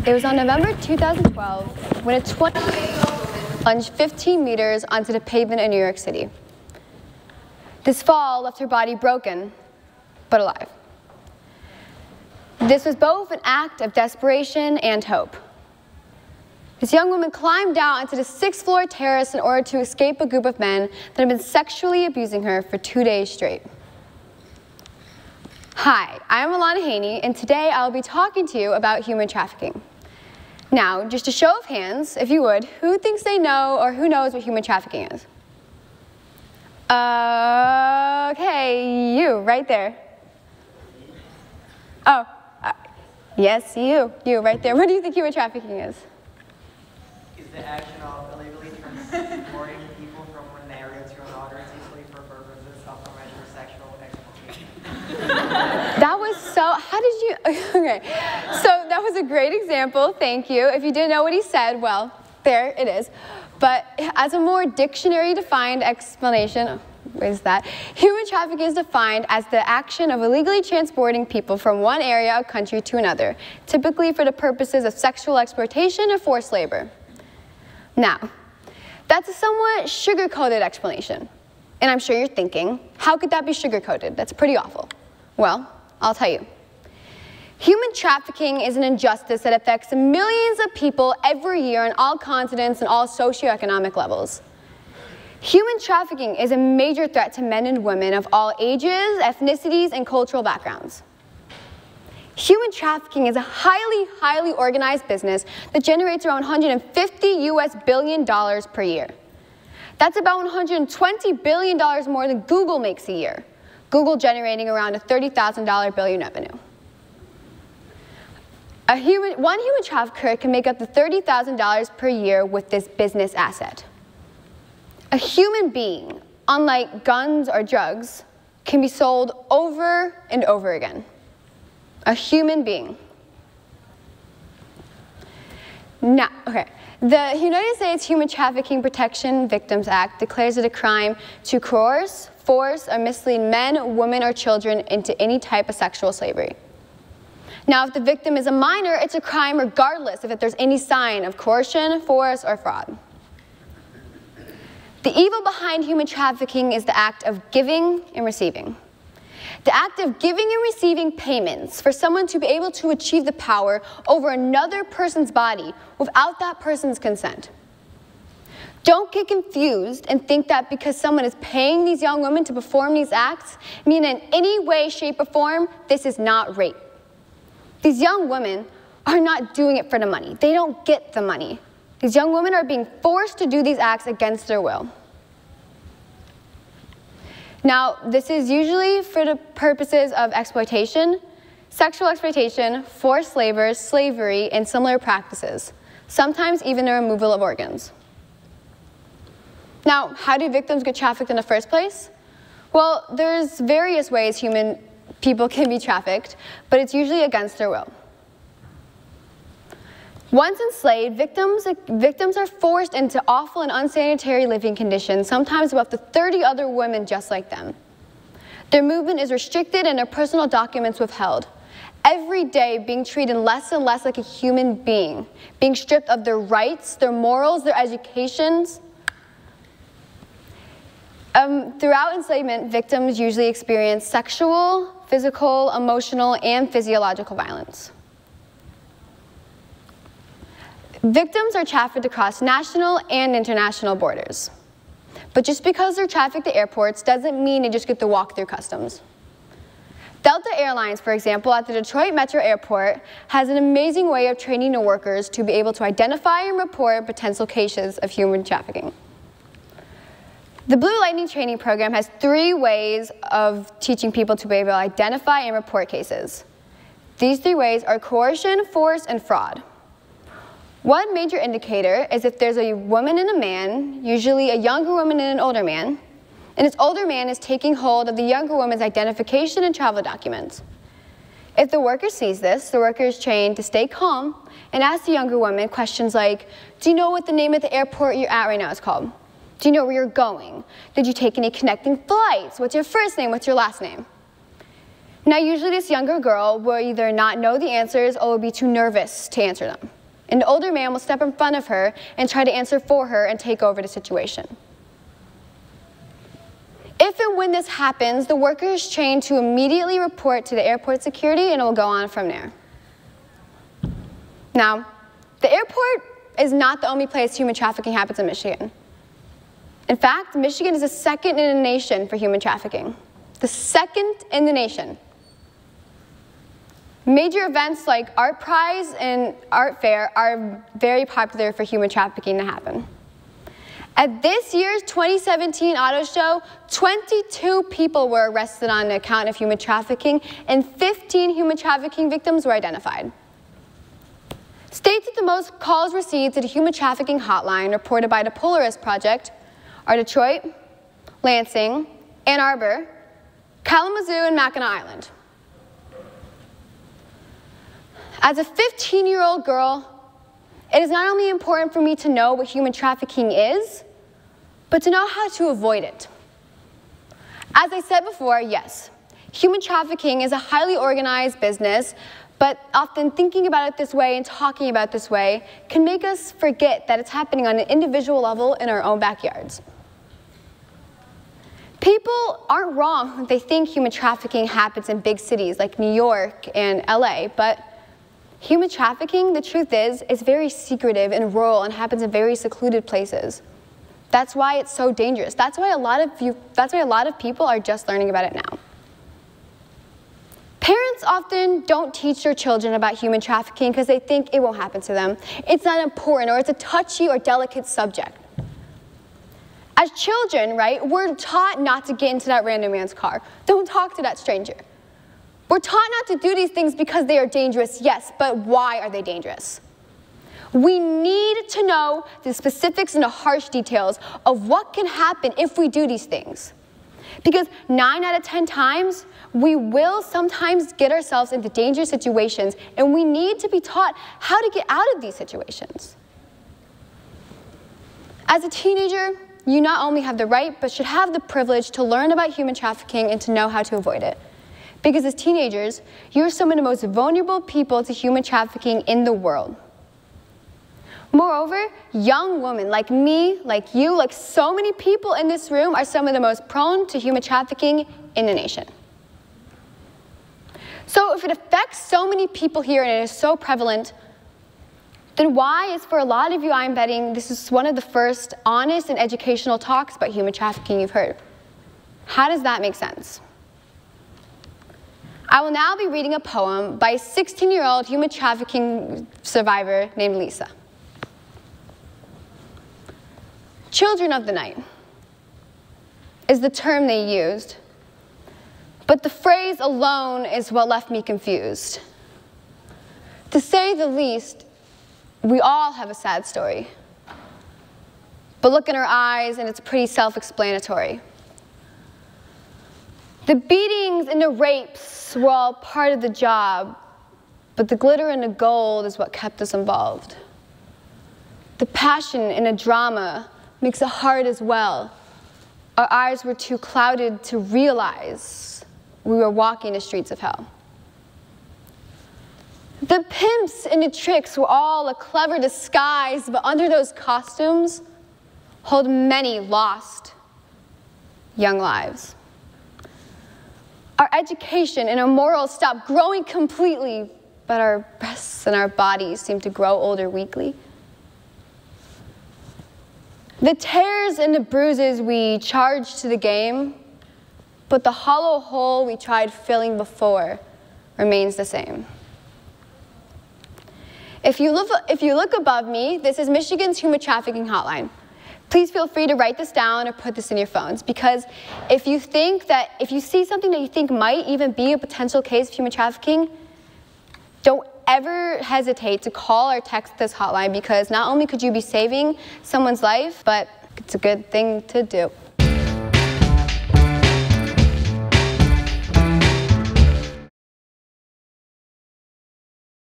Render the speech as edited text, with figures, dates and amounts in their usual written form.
It was on November 2012 when a 20-year-old woman plunged 15 meters onto the pavement in New York City. This fall left her body broken, but alive. This was both an act of desperation and hope. This young woman climbed out onto the 6th-floor terrace in order to escape a group of men that had been sexually abusing her for 2 days straight. Hi, I'm Lana Heaney, and today I'll be talking to you about human trafficking. Now, just a show of hands, if you would, who thinks they know or who knows what human trafficking is? Okay, you, right there. Oh, yes, you right there. What do you think human trafficking is? Is the action of illegally transporting people from one area to another, usually for purposes of commercial or sexual exploitation. That was so, how did you, okay. So that was a great example, thank you. If you didn't know what he said, well, there it is. But as a more dictionary-defined explanation, what is that? Human trafficking is defined as the action of illegally transporting people from one area of country to another, typically for the purposes of sexual exploitation or forced labor. Now, that's a somewhat sugar-coated explanation. And I'm sure you're thinking, how could that be sugar-coated? That's pretty awful. Well, I'll tell you. Human trafficking is an injustice that affects millions of people every year on all continents and all socioeconomic levels. Human trafficking is a major threat to men and women of all ages, ethnicities, and cultural backgrounds. Human trafficking is a highly organized business that generates around $150 billion per year. That's about $120 billion more than Google makes a year. Google generating around a $30,000 billion revenue. One human trafficker can make up to $30,000 per year with this business asset. A human being, unlike guns or drugs, can be sold over and over again. A human being. Now, okay. The United States Human Trafficking Protection Victims Act declares it a crime to coerce, force, or mislead men, women, or children into any type of sexual slavery. Now, if the victim is a minor, it's a crime regardless if there's any sign of coercion, force, or fraud. The evil behind human trafficking is the act of giving and receiving. The act of giving and receiving payments for someone to be able to achieve the power over another person's body without that person's consent. Don't get confused and think that because someone is paying these young women to perform these acts, mean in any way, shape, or form, this is not rape. These young women are not doing it for the money. They don't get the money. These young women are being forced to do these acts against their will. Now, this is usually for the purposes of exploitation, sexual exploitation, forced labor, slavery, and similar practices, sometimes even the removal of organs. Now, how do victims get trafficked in the first place? Well, there's various ways human people can be trafficked, but it's usually against their will. Once enslaved, victims are forced into awful and unsanitary living conditions, sometimes with up to 30 other women just like them. Their movement is restricted and their personal documents withheld. Every day being treated less and less like a human being, being stripped of their rights, their morals, their educations. Throughout enslavement, victims usually experience sexual, physical, emotional, and physiological violence. Victims are trafficked across national and international borders. But just because they're trafficked at airports doesn't mean they just get to walk through customs. Delta Airlines, for example, at the Detroit Metro Airport, has an amazing way of training the workers to be able to identify and report potential cases of human trafficking. The Blue Lightning training program has 3 ways of teaching people to be able to identify and report cases. These 3 ways are coercion, force, and fraud. One major indicator is if there's a woman and a man, usually a younger woman and an older man, and this older man is taking hold of the younger woman's identification and travel documents. If the worker sees this, the worker is trained to stay calm and ask the younger woman questions like, do you know what the name of the airport you're at right now is called? Do you know where you're going? Did you take any connecting flights? What's your first name? What's your last name? Now, usually this younger girl will either not know the answers or will be too nervous to answer them. An older man will step in front of her and try to answer for her and take over the situation. If and when this happens, the worker is trained to immediately report to the airport security, and it will go on from there. Now, the airport is not the only place human trafficking happens in Michigan. In fact, Michigan is the second in the nation for human trafficking. The second in the nation. Major events like Art Prize and Art Fair are very popular for human trafficking to happen. At this year's 2017 auto show, 22 people were arrested on account of human trafficking, and 15 human trafficking victims were identified. States with the most calls received to the human trafficking hotline reported by the Polaris Project are Detroit, Lansing, Ann Arbor, Kalamazoo, and Mackinac Island. As a 15-year-old girl, it is not only important for me to know what human trafficking is, but to know how to avoid it. As I said before, yes, human trafficking is a highly organized business, but often thinking about it this way and talking about it this way can make us forget that it's happening on an individual level in our own backyards. People aren't wrong when they think human trafficking happens in big cities like New York and LA, but human trafficking, the truth is very secretive and rural and happens in very secluded places. That's why it's so dangerous. That's why a lot of people are just learning about it now. Parents often don't teach their children about human trafficking because they think it won't happen to them. It's not important, or it's a touchy or delicate subject. As children, right, we're taught not to get into that random man's car. Don't talk to that stranger. We're taught not to do these things because they are dangerous, yes, but why are they dangerous? We need to know the specifics and the harsh details of what can happen if we do these things. Because 9 out of 10 times, we will sometimes get ourselves into dangerous situations, and we need to be taught how to get out of these situations. As a teenager, you not only have the right, but should have the privilege to learn about human trafficking and to know how to avoid it. Because as teenagers, you're some of the most vulnerable people to human trafficking in the world. Moreover, young women like me, like you, like so many people in this room are some of the most prone to human trafficking in the nation. So if it affects so many people here and it is so prevalent, then why is for a lot of you, I'm betting, this is one of the first honest and educational talks about human trafficking you've heard. How does that make sense? I will now be reading a poem by a 16-year-old human trafficking survivor named Lisa. Children of the night is the term they used, but the phrase alone is what left me confused. To say the least, we all have a sad story. But look in her eyes and it's pretty self-explanatory. The beatings and the rapes were all part of the job, but the glitter and the gold is what kept us involved. The passion and the drama makes it hard as well. Our eyes were too clouded to realize we were walking the streets of hell. The pimps and the tricks were all a clever disguise, but under those costumes hold many lost young lives. Our education and our morals stopped growing completely, but our breasts and our bodies seem to grow older weekly. The tears and the bruises we charged to the game, but the hollow hole we tried filling before remains the same. If you look above me, this is Michigan's human trafficking hotline. Please feel free to write this down or put this in your phones, because if you see something that you think might even be a potential case of human trafficking, don't ever hesitate to call or text this hotline, because not only could you be saving someone's life, but it's a good thing to do.